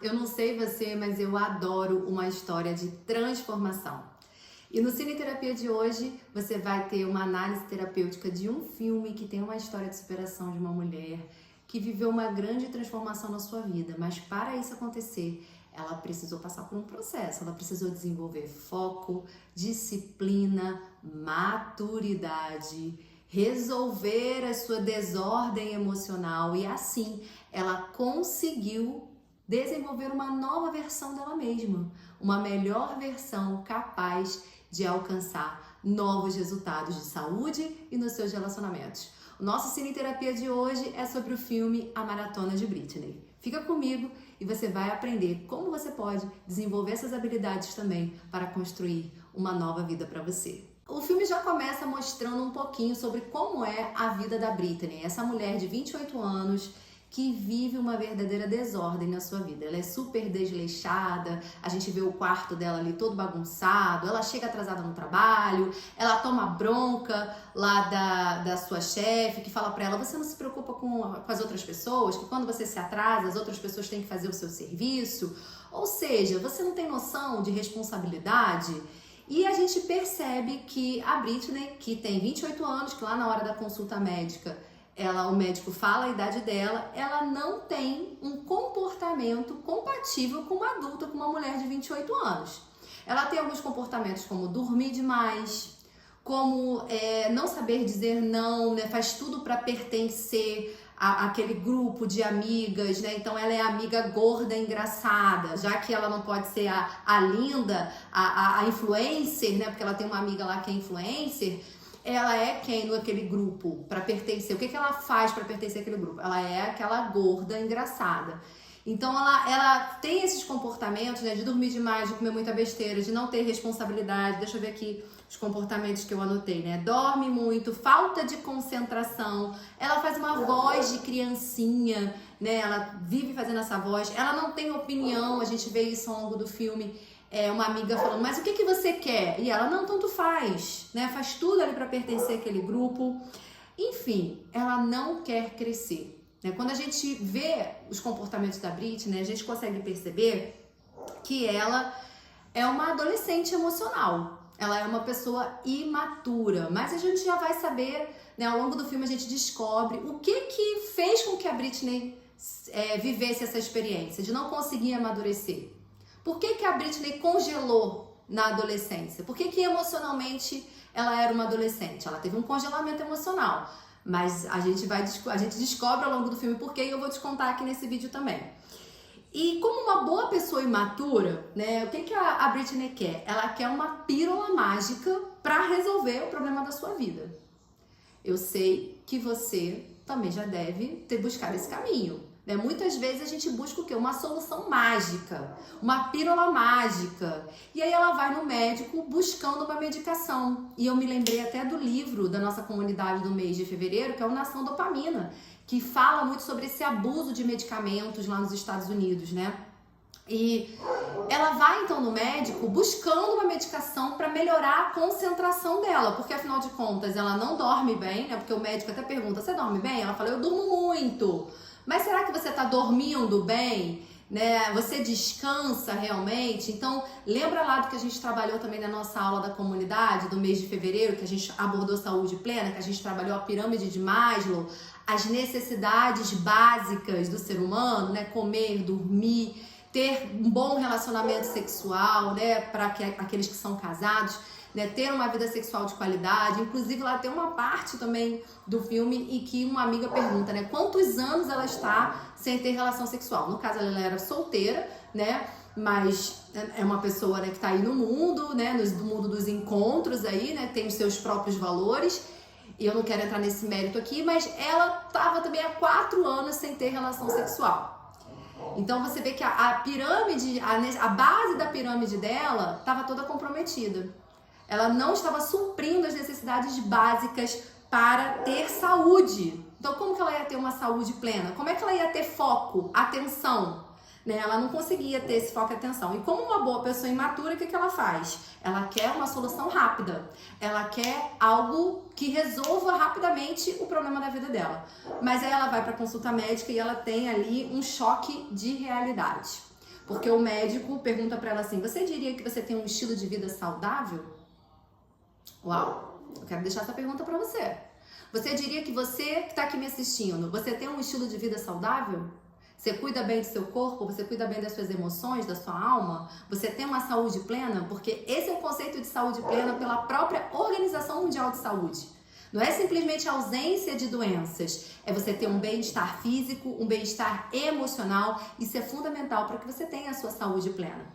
Eu não sei você, mas eu adoro uma história de transformação. E no Cine Terapia de hoje, você vai ter uma análise terapêutica de um filme que tem uma história de superação de uma mulher que viveu uma grande transformação na sua vida, mas para isso acontecer, ela precisou passar por um processo, ela precisou desenvolver foco, disciplina, maturidade, resolver a sua desordem emocional e assim ela conseguiu desenvolver uma nova versão dela mesma, uma melhor versão capaz de alcançar novos resultados de saúde e nos seus relacionamentos. O nosso Cine Terapia de hoje é sobre o filme A Maratona de Britney. Fica comigo e você vai aprender como você pode desenvolver essas habilidades também para construir uma nova vida para você. O filme já começa mostrando um pouquinho sobre como é a vida da Britney, essa mulher de 28 anos que vive uma verdadeira desordem na sua vida. Ela é super desleixada, a gente vê o quarto dela ali todo bagunçado, ela chega atrasada no trabalho, ela toma bronca lá da sua chefe, que fala pra ela, você não se preocupa com as outras pessoas, que quando você se atrasa, as outras pessoas têm que fazer o seu serviço. Ou seja, você não tem noção de responsabilidade. E a gente percebe que a Britney, que tem 28 anos, que lá na hora da consulta médica, o médico fala a idade dela, ela não tem um comportamento compatível com uma adulta, com uma mulher de 28 anos. Ela tem alguns comportamentos como dormir demais, como não saber dizer não, né? Faz tudo para pertencer àquele grupo de amigas, né? Então ela é a amiga gorda engraçada, já que ela não pode ser a linda, a influencer, né? Porque ela tem uma amiga lá que é influencer. Ela é quem naquele grupo para pertencer? O que ela faz para pertencer àquele grupo? Ela é aquela gorda engraçada. Então ela tem esses comportamentos, né, de dormir demais, de comer muita besteira, de não ter responsabilidade. Deixa eu ver aqui os comportamentos que eu anotei, né? Dorme muito, falta de concentração. Ela faz uma voz de criancinha, né? Ela vive fazendo essa voz. Ela não tem opinião, a gente vê isso ao longo do filme. Uma amiga falando, mas o que você quer? E ela, não, tanto faz, né? Faz tudo ali para pertencer àquele grupo. Enfim, ela não quer crescer, né? Quando a gente vê os comportamentos da Britney, a gente consegue perceber que ela é uma adolescente emocional. Ela é uma pessoa imatura, mas a gente já vai saber, né? Ao longo do filme a gente descobre o que fez com que a Britney vivesse essa experiência de não conseguir amadurecer. Por que a Britney congelou na adolescência? Por que emocionalmente ela era uma adolescente? Ela teve um congelamento emocional, mas a gente descobre ao longo do filme por quê e eu vou te contar aqui nesse vídeo também. E como uma boa pessoa imatura, né, o que a Britney quer? Ela quer uma pílula mágica para resolver o problema da sua vida. Eu sei que você também já deve ter buscado esse caminho. Muitas vezes a gente busca o quê? Uma solução mágica, uma pílula mágica. E aí ela vai no médico buscando uma medicação. E eu me lembrei até do livro da nossa comunidade do mês de fevereiro, que é o Nação Dopamina, que fala muito sobre esse abuso de medicamentos lá nos Estados Unidos, né? E ela vai então no médico buscando uma medicação para melhorar a concentração dela, porque afinal de contas ela não dorme bem, né? Porque o médico até pergunta, você dorme bem? Ela fala, eu durmo muito. Mas será que você está dormindo bem? Né? Você descansa realmente? Então, lembra lá do que a gente trabalhou também na nossa aula da comunidade, do mês de fevereiro, que a gente abordou saúde plena, que a gente trabalhou a pirâmide de Maslow, as necessidades básicas do ser humano, né? Comer, dormir, ter um bom relacionamento sexual, né? Para aqueles que são casados. Né, ter uma vida sexual de qualidade. Inclusive lá tem uma parte também do filme em que uma amiga pergunta, né, quantos anos ela está sem ter relação sexual. No caso ela era solteira, né, mas é uma pessoa, né, que está aí no mundo, né, no mundo dos encontros aí, né, tem os seus próprios valores. E eu não quero entrar nesse mérito aqui, mas ela estava também há 4 anos sem ter relação sexual. Então você vê que a pirâmide, a base da pirâmide dela estava toda comprometida. Ela não estava suprindo as necessidades básicas para ter saúde. Então, como que ela ia ter uma saúde plena? Como é que ela ia ter foco, atenção? Né? Ela não conseguia ter esse foco e atenção. E como uma boa pessoa imatura, o que ela faz? Ela quer uma solução rápida. Ela quer algo que resolva rapidamente o problema da vida dela. Mas aí ela vai para a consulta médica e ela tem ali um choque de realidade. Porque o médico pergunta pra ela assim: você diria que você tem um estilo de vida saudável? Uau, eu quero deixar essa pergunta pra você. Você diria que você que tá aqui me assistindo, você tem um estilo de vida saudável? Você cuida bem do seu corpo? Você cuida bem das suas emoções, da sua alma? Você tem uma saúde plena? Porque esse é o conceito de saúde plena pela própria Organização Mundial de Saúde. Não é simplesmente a ausência de doenças, é você ter um bem-estar físico, um bem-estar emocional. Isso é fundamental para que você tenha a sua saúde plena.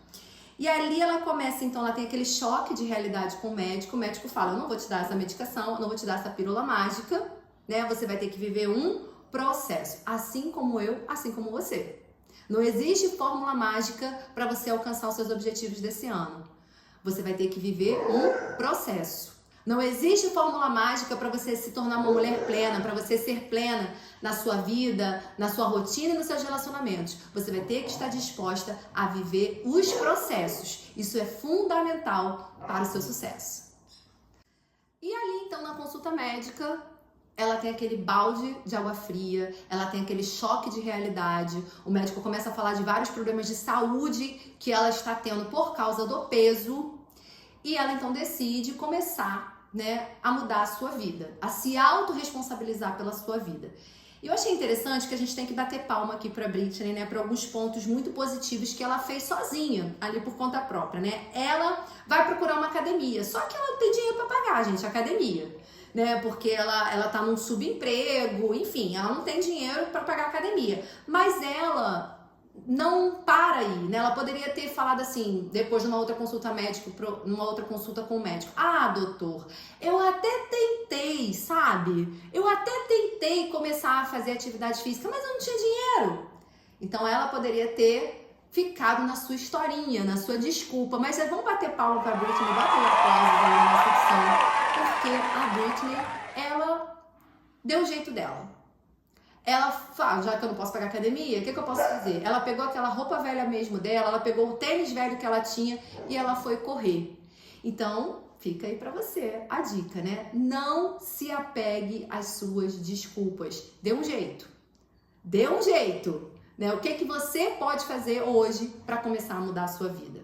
E ali ela começa, então, ela tem aquele choque de realidade com o médico fala: eu não vou te dar essa medicação, eu não vou te dar essa pílula mágica, né? Você vai ter que viver um processo, assim como eu, assim como você. Não existe fórmula mágica para você alcançar os seus objetivos desse ano. Você vai ter que viver um processo. Não existe fórmula mágica para você se tornar uma mulher plena, para você ser plena na sua vida, na sua rotina e nos seus relacionamentos. Você vai ter que estar disposta a viver os processos. Isso é fundamental para o seu sucesso. E ali, então, na consulta médica, ela tem aquele balde de água fria, ela tem aquele choque de realidade. O médico começa a falar de vários problemas de saúde que ela está tendo por causa do peso. E ela, então, decide começar, né, a mudar a sua vida, a se autorresponsabilizar pela sua vida. E eu achei interessante que a gente tem que bater palma aqui pra Britney, né, por alguns pontos muito positivos que ela fez sozinha, ali por conta própria, né? Ela vai procurar uma academia, só que ela não tem dinheiro pra pagar, gente, academia, né? Porque ela tá num subemprego, enfim, ela não tem dinheiro pra pagar academia. Mas ela não para aí, né? Ela poderia ter falado assim, depois de uma outra consulta médica, numa outra consulta com o médico: ah, doutor, eu até tentei, sabe? Eu até tentei começar a fazer atividade física, mas eu não tinha dinheiro. Então ela poderia ter ficado na sua historinha, na sua desculpa. Mas vamos bater palma pra Britney, bater um aplauso aí na secção, porque a Britney, ela deu o jeito dela. Ela fala: já que eu não posso pagar academia, o que eu posso fazer? Ela pegou aquela roupa velha mesmo dela, ela pegou o tênis velho que ela tinha e ela foi correr. Então, fica aí pra você a dica, né? Não se apegue às suas desculpas. Dê um jeito. Dê um jeito, né? O que você pode fazer hoje para começar a mudar a sua vida?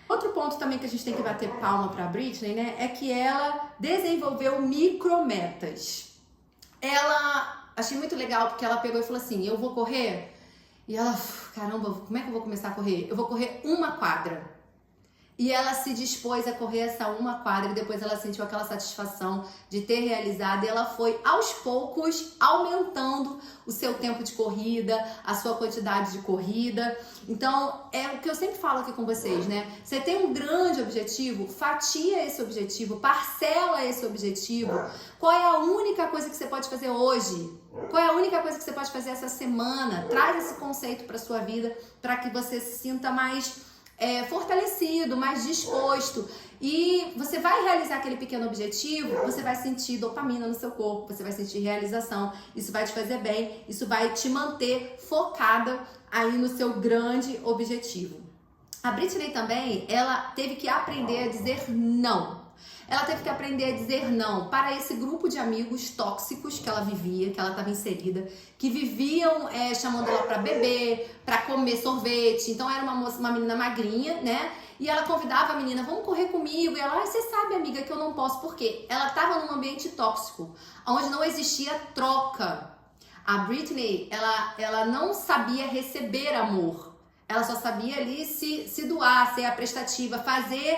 Outro ponto também que a gente tem que bater palma pra Britney, né? É que ela desenvolveu micrometas. Achei muito legal porque ela pegou e falou assim: eu vou correr. E ela: caramba, como é que eu vou começar a correr? Eu vou correr 1 quadra. E ela se dispôs a correr essa 1 quadra e depois ela sentiu aquela satisfação de ter realizado. E ela foi, aos poucos, aumentando o seu tempo de corrida, a sua quantidade de corrida. Então, é o que eu sempre falo aqui com vocês, né? Você tem um grande objetivo, fatia esse objetivo, parcela esse objetivo. Qual é a única coisa que você pode fazer hoje? Qual é a única coisa que você pode fazer essa semana? Traz esse conceito para sua vida para que você se sinta mais fortalecido, mais disposto. E você vai realizar aquele pequeno objetivo, você vai sentir dopamina no seu corpo, você vai sentir realização. Isso vai te fazer bem, isso vai te manter focada aí no seu grande objetivo. A Britney também, ela teve que aprender a dizer não. Ela teve que aprender a dizer não para esse grupo de amigos tóxicos que ela vivia, que ela estava inserida, que viviam chamando ela para beber, para comer sorvete. Então era uma menina magrinha, né? E ela convidava a menina: vamos correr comigo. E ela: você sabe, amiga, que eu não posso. Por quê? Ela estava num ambiente tóxico, onde não existia troca. A Britney, ela não sabia receber amor. Ela só sabia ali se doar, ser a prestativa, fazer...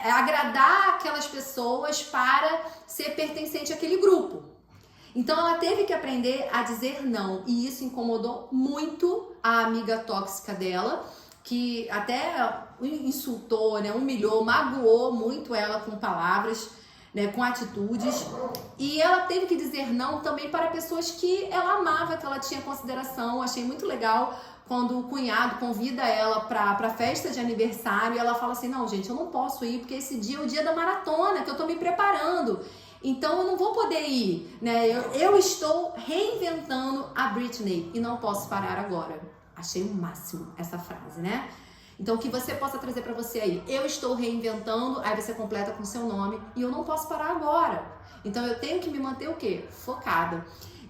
agradar aquelas pessoas para ser pertencente àquele grupo. Então ela teve que aprender a dizer não, e isso incomodou muito a amiga tóxica dela, que até insultou, né, humilhou, magoou muito ela com palavras, né, com atitudes. E ela teve que dizer não também para pessoas que ela amava, que ela tinha consideração. Achei muito legal quando o cunhado convida ela pra festa de aniversário e ela fala assim: não, gente, eu não posso ir porque esse dia é o dia da maratona, que eu tô me preparando, então eu não vou poder ir, né? Eu estou reinventando a Britney e não posso parar agora. Achei o máximo essa frase, né? Então, que você possa trazer pra você aí: eu estou reinventando, aí você completa com seu nome, e eu não posso parar agora. Então, eu tenho que me manter o quê? Focada.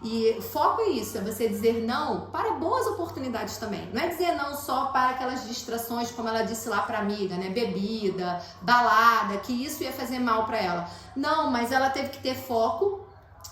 E foco é isso, é você dizer não para boas oportunidades também. Não é dizer não só para aquelas distrações, como ela disse lá para a amiga, né? Bebida, balada, que isso ia fazer mal para ela. Não, mas ela teve que ter foco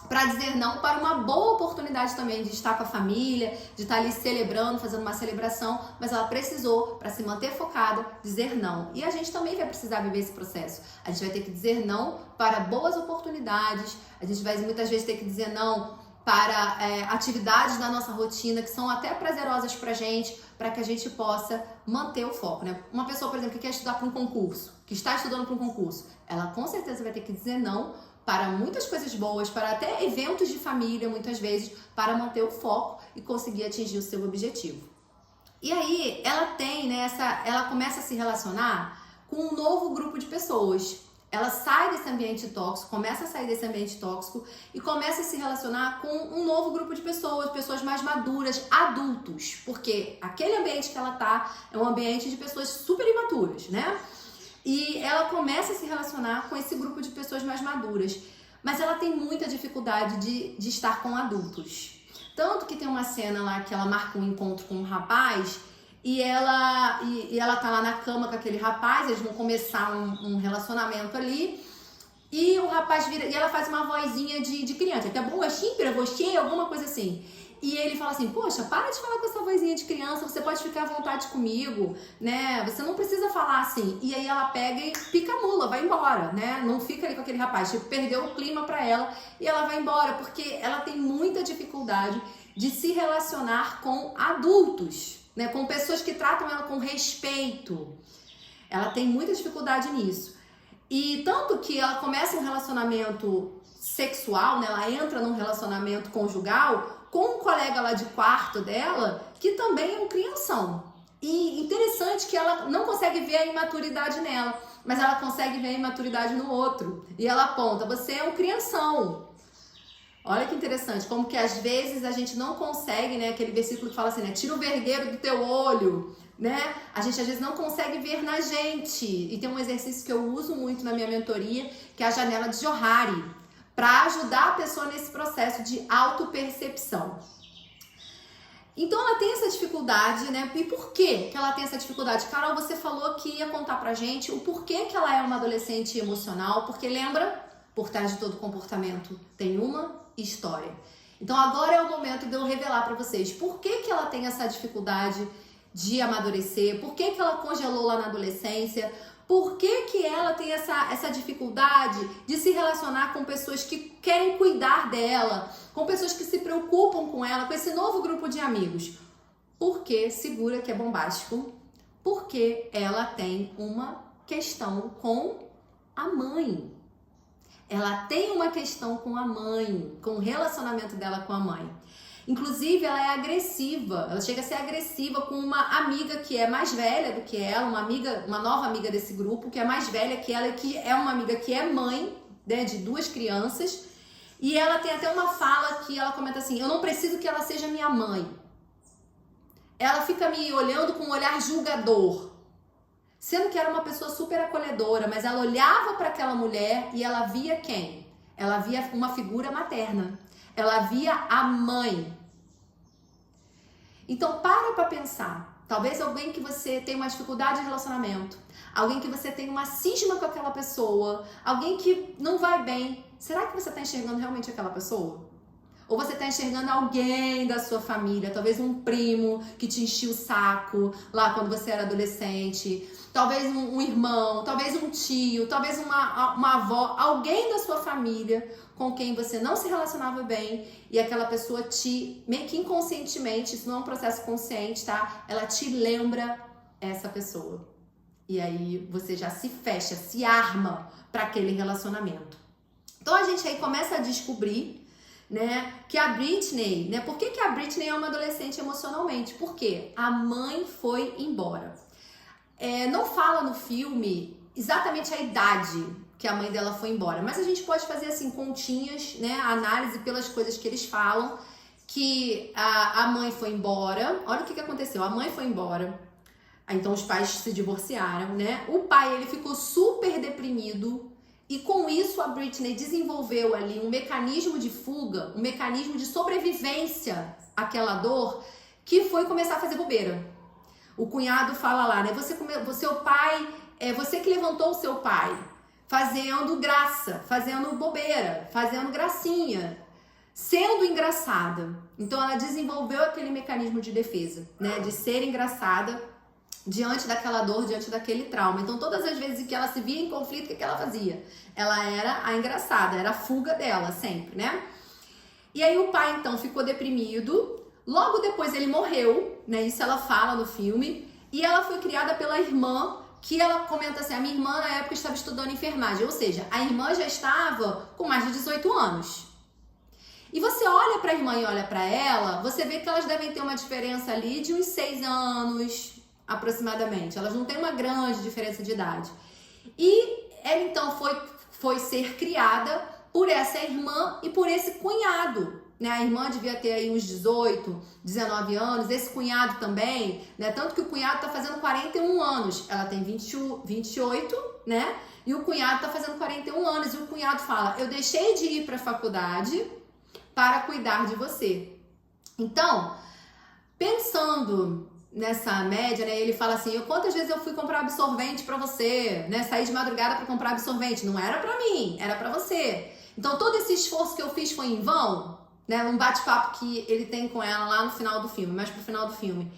para dizer não para uma boa oportunidade também de estar com a família, de estar ali celebrando, fazendo uma celebração, mas ela precisou, para se manter focada, dizer não. E a gente também vai precisar viver esse processo. A gente vai ter que dizer não para boas oportunidades, a gente vai muitas vezes ter que dizer não para atividades da nossa rotina que são até prazerosas pra gente, para que a gente possa manter o foco, né? Uma pessoa, por exemplo, que quer estudar para um concurso, que está estudando para um concurso, ela com certeza vai ter que dizer não para muitas coisas boas, para até eventos de família, muitas vezes, para manter o foco e conseguir atingir o seu objetivo. E aí, ela tem, né, ela começa a se relacionar com um novo grupo de pessoas. Ela sai desse ambiente tóxico, começa a sair desse ambiente tóxico e começa a se relacionar com um novo grupo de pessoas mais maduras, adultos, porque aquele ambiente que ela tá é um ambiente de pessoas super imaturas, né? E ela começa a se relacionar com esse grupo de pessoas mais maduras, mas ela tem muita dificuldade de estar com adultos. Tanto que tem uma cena lá que ela marca um encontro com um rapaz e ela tá lá na cama com aquele rapaz, eles vão começar um relacionamento ali, e o rapaz vira, e ela faz uma vozinha de criança, tá bom, para você, alguma coisa assim. E ele fala assim, poxa, para de falar com essa vozinha de criança, você pode ficar à vontade comigo, né? Você não precisa falar assim. E aí ela pega e pica a mula, vai embora, né? Não fica ali com aquele rapaz, tipo, perdeu o clima pra ela e ela vai embora, porque ela tem muita dificuldade de se relacionar com adultos, né? Com pessoas que tratam ela com respeito. Ela tem muita dificuldade nisso. E tanto que ela começa um relacionamento sexual, né? Ela entra num relacionamento conjugal com um colega lá de quarto dela, que também é um crianção. E interessante que ela não consegue ver a imaturidade nela, mas ela consegue ver a imaturidade no outro. E ela aponta, você é um crianção. Olha que interessante, como que às vezes a gente não consegue, né? Aquele versículo que fala assim, né? Tira o vergueiro do teu olho, né? A gente às vezes não consegue ver na gente. E tem um exercício que eu uso muito na minha mentoria, que é a janela de Johari, para ajudar a pessoa nesse processo de autopercepção. Então ela tem essa dificuldade, né? E por que ela tem essa dificuldade? Carol, você falou que ia contar pra gente o porquê que ela é uma adolescente emocional, porque lembra, por trás de todo comportamento tem uma história. Então agora é o momento de eu revelar pra vocês por que ela tem essa dificuldade de amadurecer, por que ela congelou lá na adolescência, por que ela tem essa dificuldade de se relacionar com pessoas que querem cuidar dela, com pessoas que se preocupam com ela, com esse novo grupo de amigos. Porque, segura que é bombástico, porque ela tem uma questão com a mãe. Ela tem uma questão com a mãe, com o relacionamento dela com a mãe. Inclusive, ela é agressiva, ela chega a ser agressiva com uma amiga que é mais velha do que ela, uma nova amiga desse grupo, que é mais velha que ela, que é uma amiga que é mãe, né, de 2 crianças, e ela tem até uma fala que ela comenta assim, eu não preciso que ela seja minha mãe. Ela fica me olhando com um olhar julgador, sendo que era uma pessoa super acolhedora, mas ela olhava para aquela mulher e ela via quem? Ela via uma figura materna. Ela via a mãe. Então para pensar. Talvez alguém que você tem uma dificuldade de relacionamento, alguém que você tem uma cisma com aquela pessoa, alguém que não vai bem. Será que você está enxergando realmente aquela pessoa? Ou você está enxergando alguém da sua família, talvez um primo que te enchia o saco lá quando você era adolescente, talvez um irmão, talvez um tio, talvez uma avó, alguém da sua família com quem você não se relacionava bem e aquela pessoa meio que inconscientemente, isso não é um processo consciente, tá? Ela te lembra essa pessoa. E aí você já se fecha, se arma para aquele relacionamento. Então a gente aí começa a descobrir, né, que a Britney, né, por que a Britney é uma adolescente emocionalmente? Porque a mãe foi embora. Não fala no filme exatamente a idade que a mãe dela foi embora, mas a gente pode fazer assim continhas, né, análise pelas coisas que eles falam, que a mãe foi embora. Olha o que aconteceu, a mãe foi embora, então os pais se divorciaram, né, o pai ele ficou super deprimido E com isso a Britney desenvolveu ali um mecanismo de fuga, um mecanismo de sobrevivência àquela dor, que foi começar a fazer bobeira. O cunhado fala lá, né? Seu pai, você que levantou o seu pai, fazendo graça, fazendo bobeira, fazendo gracinha, sendo engraçada. Então ela desenvolveu aquele mecanismo de defesa, né? De ser engraçada diante daquela dor, diante daquele trauma. Então todas as vezes que ela se via em conflito, o que ela fazia? Ela era a engraçada, era a fuga dela sempre, né? E aí o pai então ficou deprimido. Logo depois ele morreu, né? Isso ela fala no filme. E ela foi criada pela irmã, que ela comenta assim, a minha irmã na época estava estudando enfermagem, ou seja, a irmã já estava com mais de 18 anos. E você olha para a irmã e olha para ela, você vê que elas devem ter uma diferença ali de uns 6 anos, aproximadamente. Elas não têm uma grande diferença de idade. E ela então foi ser criada por essa irmã e por esse cunhado, né? A irmã devia ter aí uns 18, 19 anos, esse cunhado também, né? Tanto que o cunhado tá fazendo 41 anos, ela tem 28, né? E o cunhado tá fazendo 41 anos, e o cunhado fala, eu deixei de ir pra faculdade para cuidar de você. Então, pensando nessa média, né, ele fala assim, quantas vezes eu fui comprar absorvente pra você, né? Saí de madrugada pra comprar absorvente, não era pra mim, era pra você. Então, todo esse esforço que eu fiz foi em vão? Né, um bate-papo que ele tem com ela lá no final do filme, mais pro final do filme.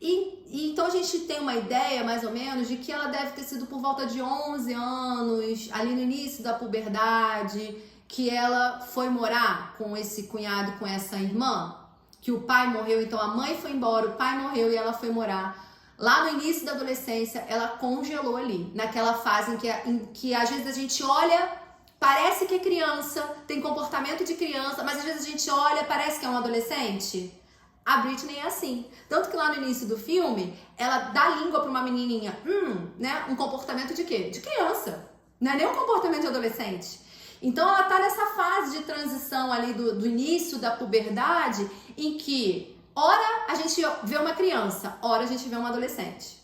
E então a gente tem uma ideia, mais ou menos, de que ela deve ter sido por volta de 11 anos, ali no início da puberdade, que ela foi morar com esse cunhado e com essa irmã, que o pai morreu, então a mãe foi embora, o pai morreu e ela foi morar. Lá no início da adolescência, ela congelou ali, naquela fase em que às vezes a gente olha... Parece que é criança, tem comportamento de criança, mas às vezes a gente olha, parece que é um adolescente. A Britney é assim. Tanto que lá no início do filme, ela dá língua pra uma menininha, né? Um comportamento de quê? De criança. Não é nem um comportamento de adolescente. Então ela tá nessa fase de transição ali do início da puberdade, em que, ora a gente vê uma criança, ora a gente vê um adolescente.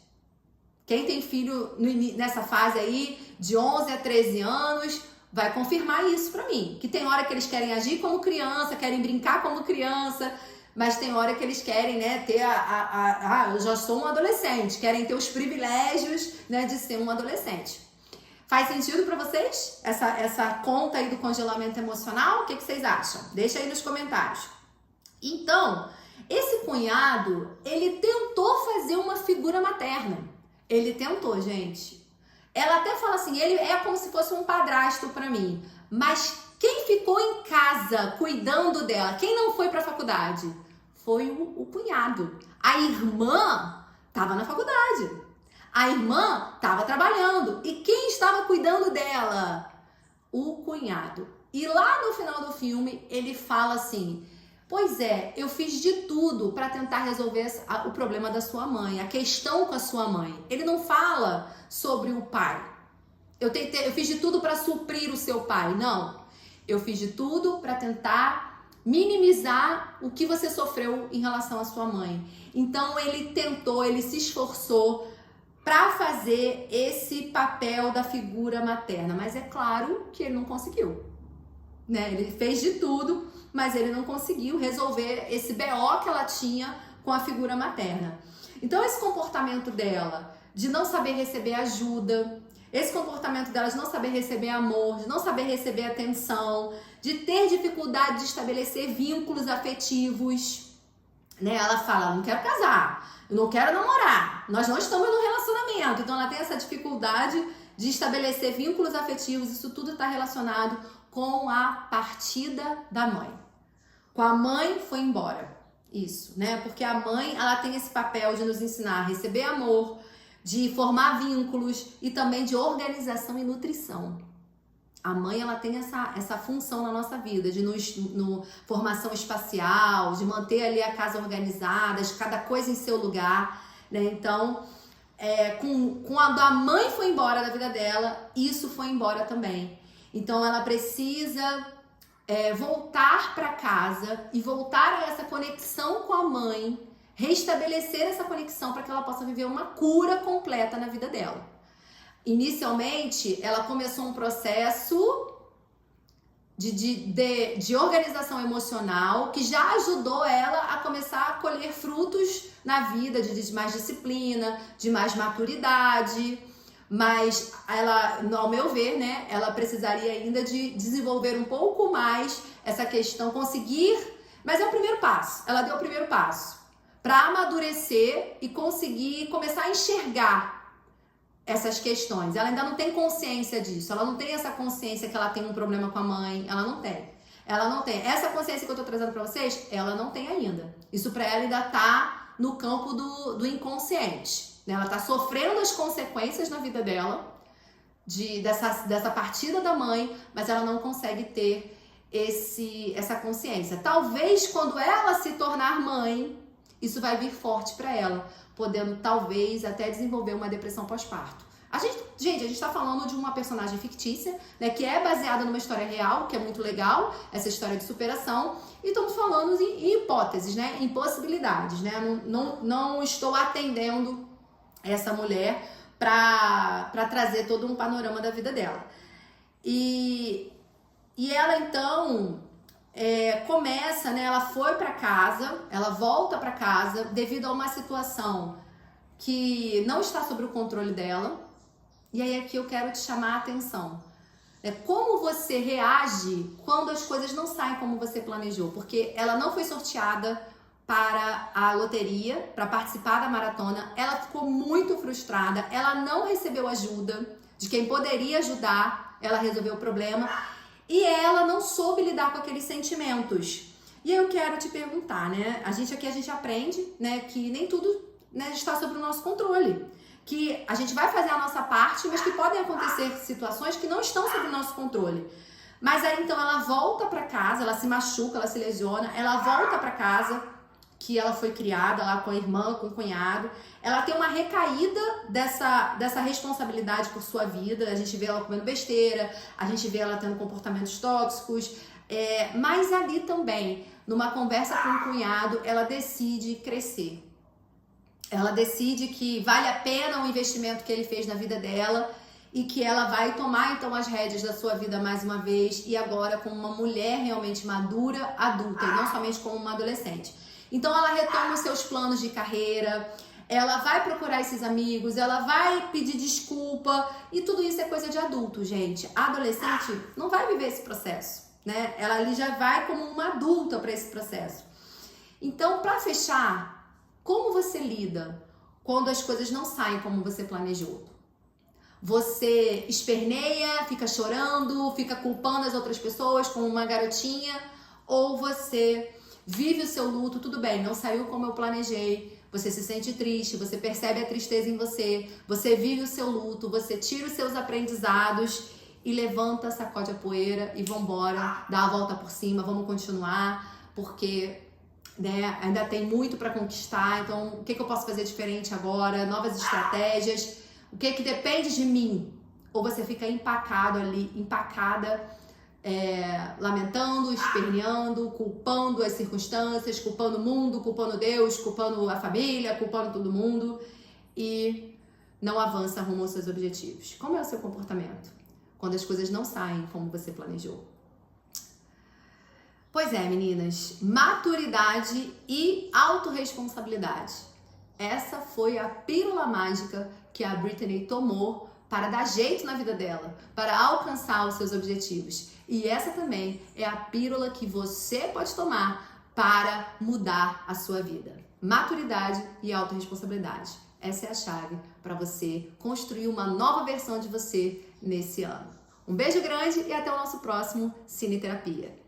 Quem tem filho nessa fase aí, de 11 a 13 anos... vai confirmar isso pra mim, que tem hora que eles querem agir como criança, querem brincar como criança, mas tem hora que eles querem, né, ter eu já sou um adolescente, querem ter os privilégios, né, de ser um adolescente. Faz sentido pra vocês? Essa conta aí do congelamento emocional? O que vocês acham? Deixa aí nos comentários. Então, esse cunhado, ele tentou fazer uma figura materna. Ele tentou, gente. Ela até fala assim, ele é como se fosse um padrasto pra mim. Mas quem ficou em casa cuidando dela, quem não foi pra faculdade? Foi o cunhado. A irmã estava na faculdade. A irmã estava trabalhando. E quem estava cuidando dela? O cunhado. E lá no final do filme, ele fala assim... Pois é, eu fiz de tudo para tentar resolver o problema da sua mãe, a questão com a sua mãe. Ele não fala sobre o pai. Eu fiz de tudo para suprir o seu pai. Não. Eu fiz de tudo para tentar minimizar o que você sofreu em relação à sua mãe. Então ele tentou, ele se esforçou para fazer esse papel da figura materna. Mas é claro que ele não conseguiu. Né? Ele fez de tudo, mas ele não conseguiu resolver esse BO que ela tinha com a figura materna. Então esse comportamento dela de não saber receber ajuda, esse comportamento dela de não saber receber amor, de não saber receber atenção, de ter dificuldade de estabelecer vínculos afetivos, né? Ela fala, não quero casar, eu não quero namorar, nós não estamos num relacionamento. Então ela tem essa dificuldade de estabelecer vínculos afetivos, isso tudo está relacionado com a partida da mãe. Com a mãe foi embora. Isso, né? Porque a mãe, ela tem esse papel de nos ensinar a receber amor, de formar vínculos e também de organização e nutrição. A mãe, ela tem essa função na nossa vida, de formação espacial, de manter ali a casa organizada, de cada coisa em seu lugar, né? Então, quando a mãe foi embora da vida dela, isso foi embora também. Então ela precisa voltar para casa e voltar a essa conexão com a mãe, restabelecer essa conexão para que ela possa viver uma cura completa na vida dela. Inicialmente, ela começou um processo de organização emocional que já ajudou ela a começar a colher frutos na vida, de mais disciplina, de mais maturidade, mas ela, ao meu ver, né, ela precisaria ainda de desenvolver um pouco mais essa questão, conseguir, mas é o primeiro passo, ela deu o primeiro passo para amadurecer e conseguir começar a enxergar essas questões. Ela ainda não tem consciência disso, ela não tem essa consciência que ela tem um problema com a mãe, ela não tem. Ela não tem. Essa consciência que eu tô trazendo pra vocês, ela não tem ainda. Isso pra ela ainda tá no campo do inconsciente, né? Ela tá sofrendo as consequências na vida dela, dessa partida da mãe, mas ela não consegue ter essa consciência. Talvez quando ela se tornar mãe, isso vai vir forte pra ela, podendo talvez até desenvolver uma depressão pós-parto. Gente, a gente tá falando de uma personagem fictícia, né, que é baseada numa história real, que é muito legal, essa história de superação, e estamos falando em hipóteses, né, em possibilidades, né, não estou atendendo essa mulher para trazer todo um panorama da vida dela. E ela então começa, né, ela foi para casa, ela volta para casa devido a uma situação que não está sob o controle dela. E aí aqui eu quero te chamar a atenção. Como você reage quando as coisas não saem como você planejou? Porque ela não foi sorteada para a loteria, para participar da maratona. Ela ficou muito frustrada, ela não recebeu ajuda de quem poderia ajudar ela a resolver o problema. E ela não soube lidar com aqueles sentimentos. E eu quero te perguntar, né? A gente aprende, né, que nem tudo, né, está sob o nosso controle. Que a gente vai fazer a nossa parte, mas que podem acontecer situações que não estão sob o nosso controle. Mas aí então ela volta para casa, ela se machuca, ela se lesiona, ela volta para casa que ela foi criada lá com a irmã, com o cunhado. Ela tem uma recaída dessa responsabilidade por sua vida. A gente vê ela comendo besteira, a gente vê ela tendo comportamentos tóxicos. Mas ali também, numa conversa com o cunhado, ela decide crescer. Ela decide que vale a pena o investimento que ele fez na vida dela e que ela vai tomar então as rédeas da sua vida mais uma vez e agora como uma mulher realmente madura, adulta e não somente como uma adolescente. Então ela retoma os seus planos de carreira, ela vai procurar esses amigos, ela vai pedir desculpa e tudo isso é coisa de adulto, gente. A adolescente não vai viver esse processo, né? Ela ali já vai como uma adulta para esse processo. Então, para fechar, como você lida quando as coisas não saem como você planejou? Você esperneia, fica chorando, fica culpando as outras pessoas como uma garotinha? Ou você vive o seu luto, tudo bem, não saiu como eu planejei, você se sente triste, você percebe a tristeza em você vive o seu luto, você tira os seus aprendizados e levanta, sacode a poeira e vambora, dá a volta por cima, vamos continuar, porque... né, ainda tem muito para conquistar, então o que eu posso fazer diferente agora, novas estratégias, o que depende de mim? Ou você fica empacado ali, empacada, lamentando, esperneando, culpando as circunstâncias, culpando o mundo, culpando Deus, culpando a família, culpando todo mundo e não avança rumo aos seus objetivos. Como é o seu comportamento quando as coisas não saem como você planejou? Pois é, meninas, maturidade e autorresponsabilidade. Essa foi a pílula mágica que a Brittany tomou para dar jeito na vida dela, para alcançar os seus objetivos. E essa também é a pílula que você pode tomar para mudar a sua vida. Maturidade e autorresponsabilidade. Essa é a chave para você construir uma nova versão de você nesse ano. Um beijo grande e até o nosso próximo Cine Terapia.